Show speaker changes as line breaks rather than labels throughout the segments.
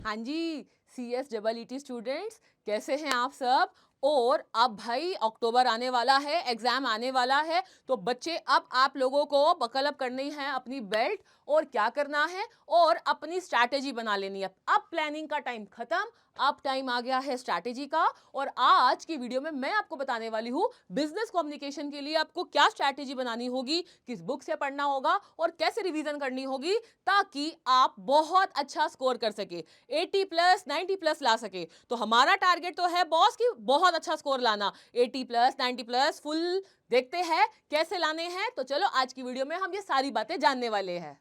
हाँ जी, CS EET students कैसे हैं आप सब। और अब भाई अक्टूबर आने वाला है, एग्जाम आने वाला है, तो बच्चे अब आप लोगों को बकल अप करनी है अपनी बेल्ट और क्या करना है और अपनी स्ट्रैटेजी बना लेनी है। अब प्लानिंग का टाइम खत्म, अब टाइम आ गया है स्ट्रैटेजी का। और आज की वीडियो में मैं आपको बताने वाली हूँ बिजनेस कम्युनिकेशन के लिए आपको क्या स्ट्रैटेजी बनानी होगी, किस बुक से पढ़ना होगा और कैसे रिवीजन करनी होगी ताकि आप बहुत अच्छा स्कोर कर सके, 80+ 90+ ला सके। तो हमारा टारगेट तो है बॉस की बहुत अच्छा स्कोर लाना, 80+ 90+ फुल। देखते हैं कैसे लाने हैं, तो चलो आज की वीडियो में हम ये सारी बातें जानने वाले हैं।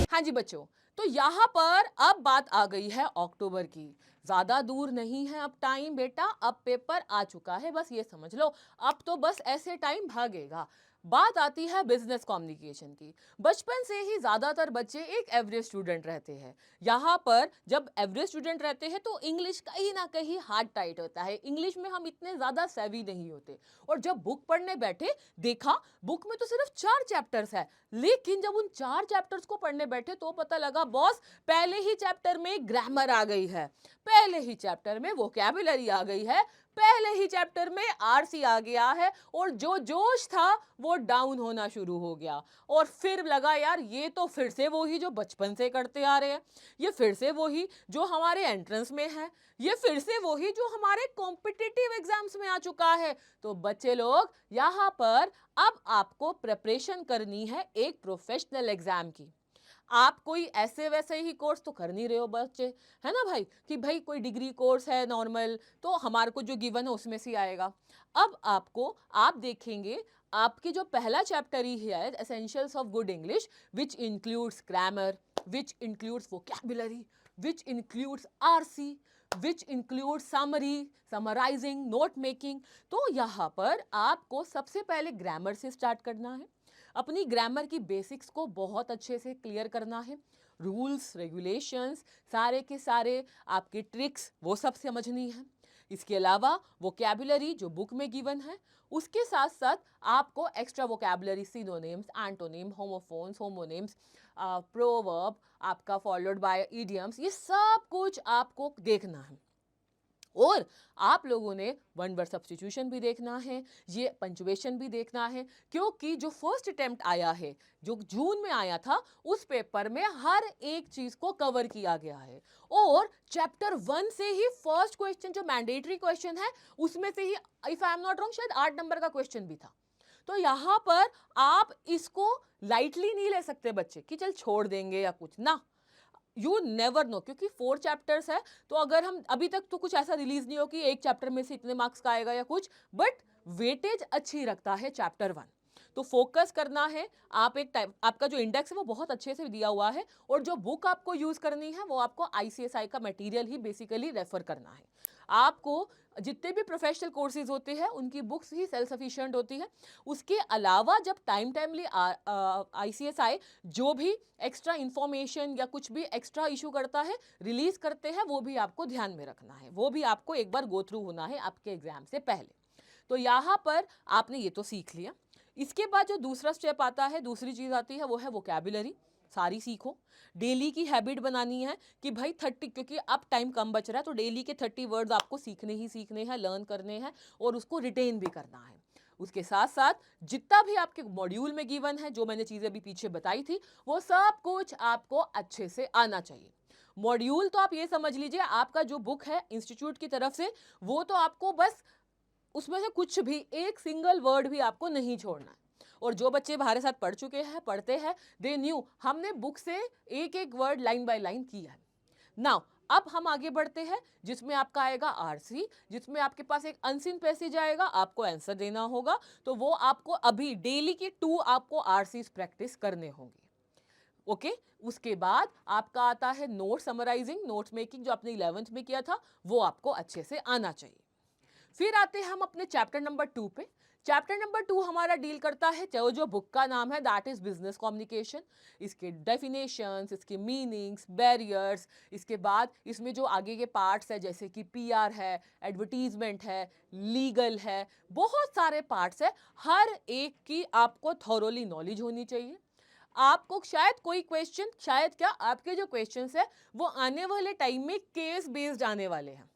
हाँ जी बच्चों, तो यहाँ पर अब बात आ गई है अक्टूबर की। ज्यादा दूर नहीं है अब टाइम बेटा, अब पेपर आ चुका है, बस ये समझ लो। अब तो बस ऐसे टाइम भागेगा। बात आती है बिजनेस कम्युनिकेशन की। बचपन से ही ज्यादातर बच्चे एक एवरेज स्टूडेंट रहते हैं। यहाँ पर जब एवरेज स्टूडेंट रहते हैं तो इंग्लिश कहीं ना कहीं हार्ड टाइट होता है, इंग्लिश में हम इतने ज्यादा सेवी नहीं होते। और जब बुक पढ़ने बैठे, देखा बुक में तो सिर्फ 4 चैप्टर्स है, लेकिन जब उन 4 चैप्टर्स को पढ़ने बैठे तो पता लगा बॉस पहले ही चैप्टर में ग्रामर आ गई है, पहले ही चैप्टर में वोकैबुलरी आ गई है, पहले ही चैप्टर में आरसी आ गया है और जो जोश था वो डाउन होना शुरू हो गया। और फिर लगा यार ये तो फिर से वही जो बचपन से करते आ रहे हैं, ये फिर से वही जो हमारे एंट्रेंस में है, ये फिर से वही जो हमारे कॉम्पिटिटिव एग्जाम्स में आ चुका है। तो बच्चे लोग यहाँ पर अब आपको प्रिपरेशन करनी है एक प्रोफेशनल एग्जाम की। आप कोई ऐसे वैसे ही कोर्स तो कर नहीं रहे हो बच्चे, है ना भाई, कि भाई कोई डिग्री कोर्स है नॉर्मल तो हमारे को जो गिवन है उसमें से आएगा। अब आपको आप देखेंगे आपकी जो पहला चैप्टर ही है essentials of good English, which includes grammar, which includes vocabulary, which includes RC, which include summary, summarising, note making. तो यहाँ पर आपको सबसे पहले ग्रामर से स्टार्ट करना है, अपनी ग्रामर की बेसिक्स को बहुत अच्छे से क्लियर करना है, रूल्स रेगुलेशंस सारे के सारे आपके ट्रिक्स वो सब समझनी है। इसके अलावा वोकैबुलरी जो बुक में गिवन है, उसके साथ साथ आपको extra vocabulary, synonyms, antonym, homophones, homonyms, proverb आपका फॉलोड बाय इडियम्स, ये सब कुछ आपको देखना है। और आप लोगों ने वन वर्ड सब्स्टिट्यूशन भी देखना है, ये पंचुएशन भी देखना है, क्योंकि जो फर्स्ट अटेम्प्ट आया है जो जून में आया था उस पेपर में हर एक चीज को कवर किया गया है। और चैप्टर 1 से ही फर्स्ट क्वेश्चन जो मैंडेटरी क्वेश्चन है उसमें से ही, if I am not wrong, शायद 8 नंबर का क्वेश्चन भी था। तो यहां पर आप इसको लाइटली नहीं ले सकते बच्चे कि चल छोड़ देंगे या कुछ ना, यू नेवर नो, क्योंकि 4 चैप्टर्स है। तो अगर हम अभी तक तो कुछ ऐसा रिलीज नहीं हो कि एक चैप्टर में से इतने मार्क्स का आएगा या कुछ, बट वेटेज अच्छी रखता है चैप्टर 1। तो फोकस करना है। आप एक टाइप आपका जो इंडेक्स है वो बहुत अच्छे से दिया हुआ है और जो बुक आपको यूज करनी है वो आपको आईसीएसआई का मटेरियल ही बेसिकली रेफर करना है। आपको जितने भी प्रोफेशनल कोर्सेज होते हैं उनकी बुक्स ही सेल्फ सफिशिएंट होती है। उसके अलावा जब टाइमली आईसीएसआई जो भी एक्स्ट्रा इंफॉर्मेशन या कुछ भी एक्स्ट्रा इशू करता है, रिलीज करते हैं, वो भी आपको ध्यान में रखना है, वो भी आपको एक बार गो थ्रू होना है आपके एग्जाम से पहले। तो यहाँ पर आपने ये तो सीख लिया। इसके बाद जो दूसरा स्टेप आता है, दूसरी चीज आती है, वो है वोकैबुलरी। सारी सीखो, डेली की हैबिट बनानी है कि भाई 30, क्योंकि अब टाइम कम बच रहा है तो डेली के 30 वर्ड्स आपको सीखने ही सीखने हैं, लर्न करने हैं और उसको रिटेन भी करना है। उसके साथ साथ जितना भी आपके मॉड्यूल में गिवन है, जो मैंने चीजें अभी पीछे बताई थी, वो सब कुछ आपको अच्छे से आना चाहिए। मॉड्यूल तो आप ये समझ लीजिए आपका जो बुक है इंस्टीट्यूट की तरफ से, वो तो आपको बस उसमें से कुछ भी एक सिंगल वर्ड भी आपको नहीं छोड़ना है। और जो बच्चे हमारे साथ पढ़ चुके हैं, पढ़ते हैं, दे न्यू हमने बुक से एक एक वर्ड लाइन बाय लाइन किया है। नाउ अब हम आगे बढ़ते हैं जिसमें आपका आएगा आरसी, जिसमें आपके पास एक अनसीन पैसेज आएगा, आपको आंसर देना होगा। तो वो आपको अभी डेली के 2 आपको आरसी प्रैक्टिस करने होंगे। ओके उसके बाद आपका आता है नोट समराइजिंग, नोट मेकिंग, जो आपने 11th में किया था वो आपको अच्छे से आना चाहिए। फिर आते हैं हम अपने चैप्टर नंबर 2 पे। चैप्टर नंबर 2 हमारा डील करता है, जो बुक का नाम है दैट इज बिजनेस कम्युनिकेशन। इसके डेफिनेशंस, इसके मीनिंग्स, बैरियर्स, इसके बाद इसमें जो आगे के पार्ट्स है जैसे कि पीआर है, एडवर्टीजमेंट है, लीगल है, बहुत सारे पार्ट्स है। हर एक की आपको थॉरोली नॉलेज होनी चाहिए। आपको शायद कोई क्वेश्चन, शायद क्या, आपके जो क्वेश्चंस है वो आने वाले टाइम में केस बेस्ड आने वाले हैं,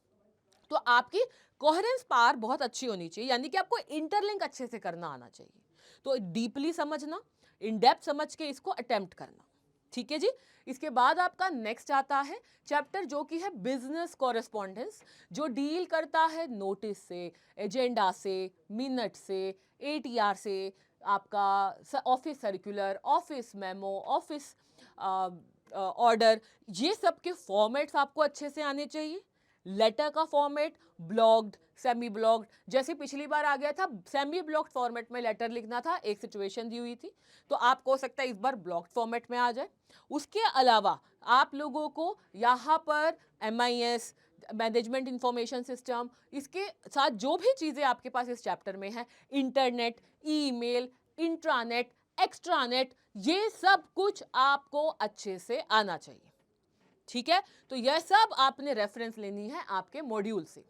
तो आपकी कोहेरेंस पावर बहुत अच्छी होनी चाहिए, यानी कि आपको इंटरलिंक अच्छे से करना आना चाहिए। तो डीपली समझना, इन डेप्थ समझ के इसको अटेम्प्ट करना, ठीक है जी। इसके बाद आपका नेक्स्ट आता है चैप्टर जो कि है बिजनेस कॉरेस्पॉन्डेंस, जो डील करता है नोटिस से, एजेंडा से, मिनट से, एटीआर से, आपका office circular, office memo, office order, ये सब के फॉर्मेट्स आपको अच्छे से आने चाहिए। लेटर का फॉर्मेट, ब्लॉग्ड, सेमी ब्लॉग्ड, जैसे पिछली बार आ गया था सेमी ब्लॉग्ड फॉर्मेट में लेटर लिखना था, एक सिचुएशन दी हुई थी, तो आपको हो सकता है इस बार ब्लॉग्ड फॉर्मेट में आ जाए। उसके अलावा आप लोगों को यहाँ पर MIS, मैनेजमेंट इंफॉर्मेशन सिस्टम, इसके साथ जो भी चीज़ें आपके पास इस चैप्टर में है, इंटरनेट, ईमेल, इंट्रानेट, एक्स्ट्रानेट, ये सब कुछ आपको अच्छे से आना चाहिए, ठीक है। तो यह सब आपने रेफरेंस लेनी है आपके मॉड्यूल से,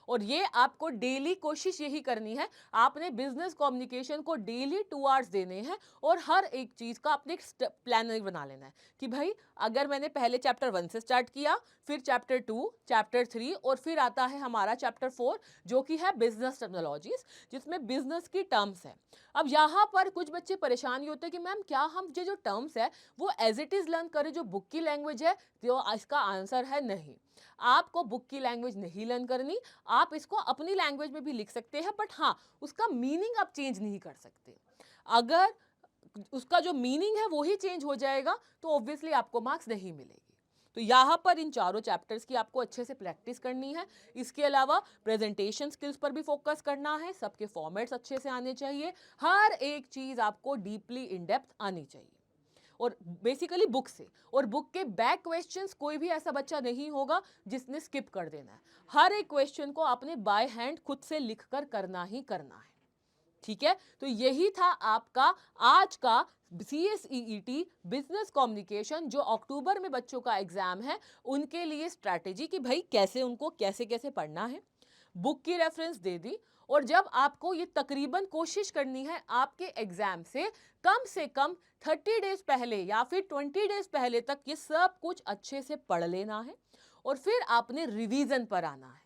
और ये आपको डेली कोशिश यही करनी है, आपने बिजनेस कम्युनिकेशन को डेली 2 आवर्स देने हैं, और हर एक चीज का आपने प्लान बना लेना है कि भाई अगर मैंने पहले चैप्टर 1 से स्टार्ट किया, फिर चैप्टर 2, चैप्टर 3, और फिर आता है हमारा चैप्टर 4 जो कि है बिजनेस टेक्नोलॉजीज, जिसमें बिजनेस की टर्म्स है। अब यहाँ पर कुछ बच्चे परेशान ही होते हैं कि मैम क्या हम जो टर्म्स है वो एज इट इज लर्न करें जो बुक की लैंग्वेज है, तो इसका आंसर है नहीं। आपको बुक की लैंग्वेज नहीं लर्न करनी, आप इसको अपनी लैंग्वेज में भी लिख सकते हैं, बट हाँ उसका मीनिंग आप चेंज नहीं कर सकते। अगर उसका जो मीनिंग है वो ही चेंज हो जाएगा तो ऑब्वियसली आपको मार्क्स नहीं मिलेगी। तो यहाँ पर इन चारों चैप्टर्स की आपको अच्छे से प्रैक्टिस करनी है। इसके अलावा प्रेजेंटेशन स्किल्स पर भी फोकस करना है, सबके फॉर्मेट्स अच्छे से आने चाहिए, हर एक चीज आपको डीपली इन डेप्थ आनी चाहिए, और बेसिकली बुक से। और बुक के बैक क्वेश्चंस कोई भी ऐसा बच्चा नहीं होगा जिसने स्किप कर देना है, हर एक क्वेश्चन को आपने बाय हैंड खुद से लिखकर करना ही करना है, ठीक है। तो यही था आपका आज का CSEET बिजनेस कम्युनिकेशन, जो अक्टूबर में बच्चों का एग्जाम है उनके लिए स्ट्रैटेजी कि भाई कैसे उनको कैसे कैसे पढ़ना है। बुक की रेफरेंस दे दी, और जब आपको ये तकरीबन कोशिश करनी है आपके एग्जाम से कम 30 डेज पहले या फिर 20 डेज पहले तक ये सब कुछ अच्छे से पढ़ लेना है, और फिर आपने रिवीजन पर आना है।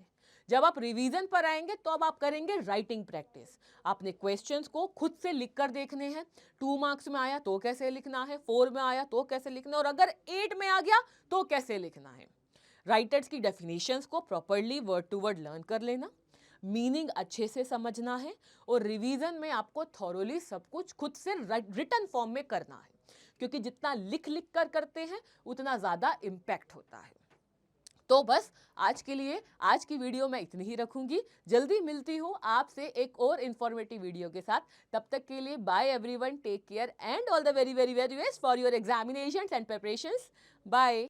जब आप रिवीजन पर आएंगे तो अब आप करेंगे राइटिंग प्रैक्टिस। आपने क्वेश्चंस को खुद से लिख कर देखने हैं, 2 मार्क्स में आया तो कैसे लिखना है, 4 में आया तो कैसे लिखना है, और अगर 8 में आ गया तो कैसे लिखना है। राइटर्स की डेफिनेशंस को properly word to word learn कर लेना, मीनिंग अच्छे से समझना है, और रिवीजन में आपको थॉरोली सब कुछ खुद से रिटन फॉर्म में करना है, क्योंकि जितना लिख लिख कर करते हैं उतना ज़्यादा इम्पैक्ट होता है। तो बस आज के लिए आज की वीडियो मैं इतनी ही रखूंगी, जल्दी मिलती हूँ आपसे एक और इन्फॉर्मेटिव वीडियो के साथ। तब तक के लिए bye everyone, take care and all the very very very best for your examinations and preparations. Bye.